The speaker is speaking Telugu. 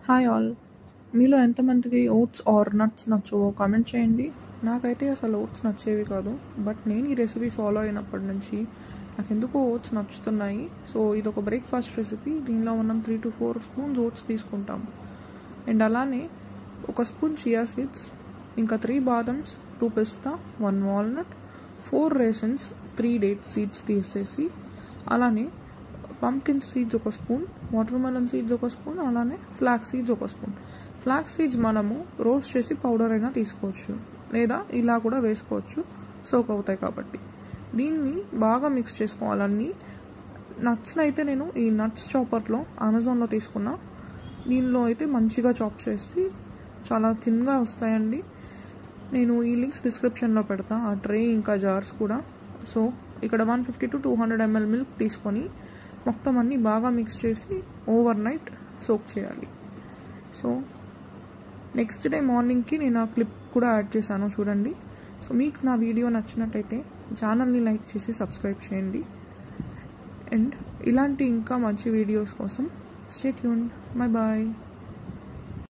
Hi all. మీలో ఎంతమందికి ఓట్స్ ఆర్ నట్స్ నచ్చవో కామెంట్ చేయండి. నాకైతే అసలు ఓట్స్ నచ్చేవి కాదు, బట్ నేను ఈ రెసిపీ ఫాలో అయినప్పటి నుంచి నాకు ఎందుకో ఓట్స్ నచ్చుతున్నాయి. సో ఇది ఒక బ్రేక్ఫాస్ట్ రెసిపీ. దీనిలో మనం 3 to 4 స్పూన్స్ ఓట్స్ తీసుకుంటాము. అండ్ అలానే ఒక స్పూన్ చియా సీడ్స్, ఇంకా 3 బాదమ్స్, 2 పిస్తా, 1 వాల్నట్, 4 రేసన్స్, 3 డేట్ సీడ్స్ తీసేసి, అలానే పంకిన్ సీడ్స్ ఒక స్పూన్, వాటర్ మెలన్ సీడ్స్ ఒక స్పూన్, అలానే ఫ్లాక్స్ సీడ్స్ ఒక స్పూన్. ఫ్లాక్స్ సీడ్స్ మనము రోస్ట్ చేసి పౌడర్ అయినా తీసుకోవచ్చు, లేదా ఇలా కూడా వేసుకోవచ్చు, సోక్ అవుతాయి కాబట్టి. దీన్ని బాగా మిక్స్ చేసుకోవాలన్నీ. నట్స్ని అయితే నేను ఈ నట్స్ చాపర్లో అమెజాన్లో తీసుకున్నా. దీనిలో అయితే మంచిగా చాప్ చేసి చాలా థిన్గా వస్తాయండి. నేను ఈ లింక్స్ డిస్క్రిప్షన్లో పెడతా, ఆ ట్రే ఇంకా జార్స్ కూడా. సో ఇక్కడ 150 to 200 ml మిల్క్ తీసుకొని మొత్తం అన్నీ బాగా మిక్స్ చేసి ఓవర్ నైట్ సోక్ చేయాలి. సో నెక్స్ట్ డే మార్నింగ్కి నేను ఆ క్లిప్ కూడా యాడ్ చేశాను, చూడండి. సో మీకు నా వీడియో నచ్చినట్టయితే ఛానల్ని లైక్ చేసి సబ్స్క్రైబ్ చేయండి. అండ్ ఇలాంటి ఇంకా మంచి వీడియోస్ కోసం స్టే ట్యూన్డ్. Bye bye.